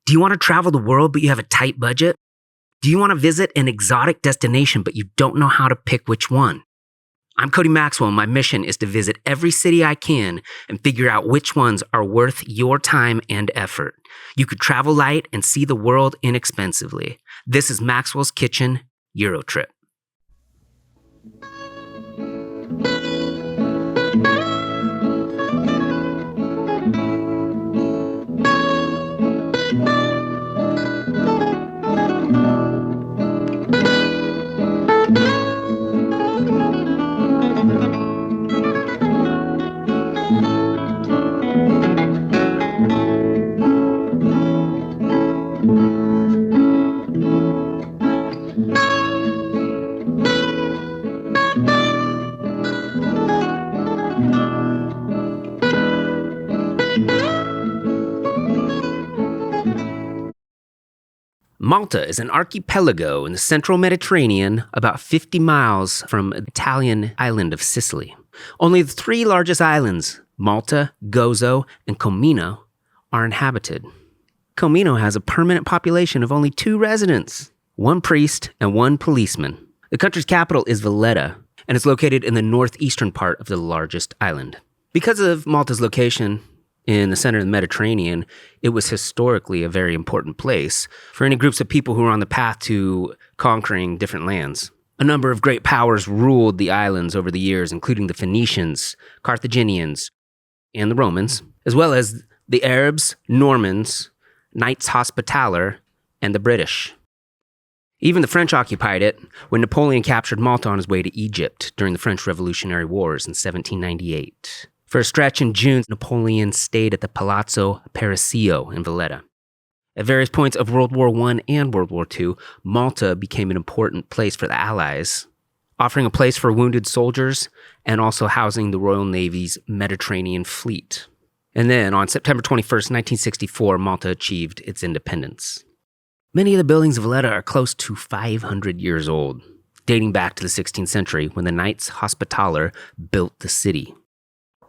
Do you want to travel the world but you have a tight budget? Do you want to visit an exotic destination but you don't know how to pick which one? I'm Cody Maxwell, and my mission is to visit every city I can and figure out which ones are worth your time and effort. You could travel light and see the world inexpensively. This is Maxwell's Kitchen Eurotrip. Malta is an archipelago in the central Mediterranean, about 50 miles from the Italian island of Sicily. Only the three largest islands, Malta, Gozo, and Comino, are inhabited. Comino has a permanent population of only 2 residents, 1 priest and 1 policeman. The country's capital is Valletta, and it's located in the northeastern part of the largest island. Because of Malta's location in the center of the Mediterranean, it was historically a very important place for any groups of people who were on the path to conquering different lands. A number of great powers ruled the islands over the years, including the Phoenicians, Carthaginians, and the Romans, as well as the Arabs, Normans, Knights Hospitaller, and the British. Even the French occupied it when Napoleon captured Malta on his way to Egypt during the French Revolutionary Wars in 1798. For a stretch in June, Napoleon stayed at the Palazzo Parisio in Valletta. At various points of World War I and World War II, Malta became an important place for the Allies, offering a place for wounded soldiers and also housing the Royal Navy's Mediterranean fleet. And then on September 21st, 1964, Malta achieved its independence. Many of the buildings of Valletta are close to 500 years old, dating back to the 16th century when the Knights Hospitaller built the city.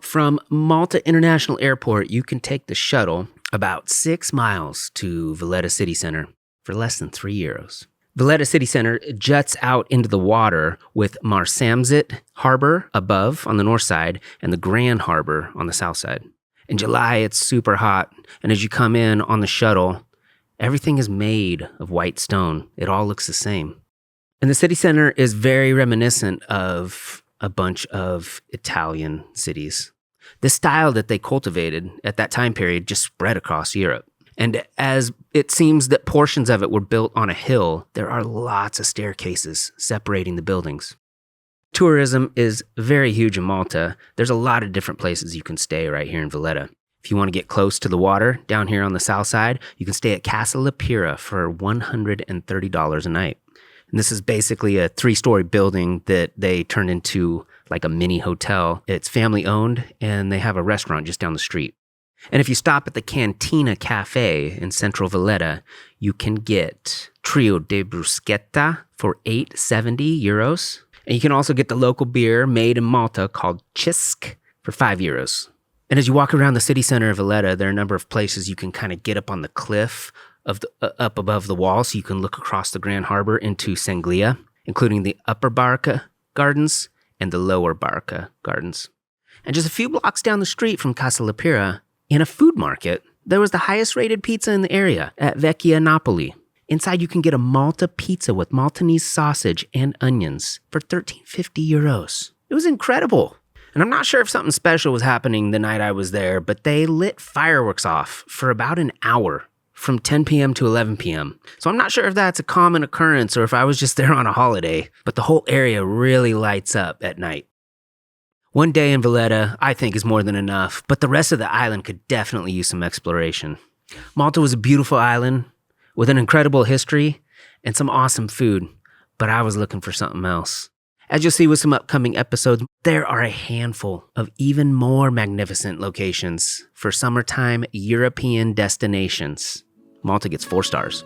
From Malta International Airport, you can take the shuttle about 6 miles to Valletta City Center for less than €3. Valletta City Center juts out into the water with Marsamxit Harbor above on the north side and the Grand Harbour on the south side. In July, it's super hot, and as you come in on the shuttle, everything is made of white stone. It all looks the same. And the city center is very reminiscent of a bunch of Italian cities. The style that they cultivated at that time period just spread across Europe. And as it seems that portions of it were built on a hill, there are lots of staircases separating the buildings. Tourism is very huge in Malta. There's a lot of different places you can stay right here in Valletta. If you want to get close to the water, down here on the south side, you can stay at Casa La Pira for $130 a night. And this is basically a 3-story building that they turned into like a mini hotel. It's family owned, and they have a restaurant just down the street. And if you stop at the Cantina Cafe in central Valletta, you can get Trio de Bruschetta for €8.70. And you can also get the local beer made in Malta called Cisk for €5. And as you walk around the city center of Valletta, there are a number of places you can kind of get up on the cliff of up above the wall so you can look across the Grand Harbour into Sanglia, including the Upper Barrakka Gardens and the Lower Barrakka Gardens. And just a few blocks down the street from Casa La Pira, in a food market, there was the highest rated pizza in the area at Vecchia Napoli. Inside you can get a Malta pizza with Maltese sausage and onions for €13.50. It was incredible. And I'm not sure if something special was happening the night I was there, but they lit fireworks off for about an hour from 10 p.m. to 11 p.m. So I'm not sure if that's a common occurrence or if I was just there on a holiday, but the whole area really lights up at night. One day in Valletta, I think, is more than enough, but the rest of the island could definitely use some exploration. Malta was a beautiful island with an incredible history and some awesome food, but I was looking for something else. As you'll see with some upcoming episodes, there are a handful of even more magnificent locations for summertime European destinations. Malta gets 4 stars.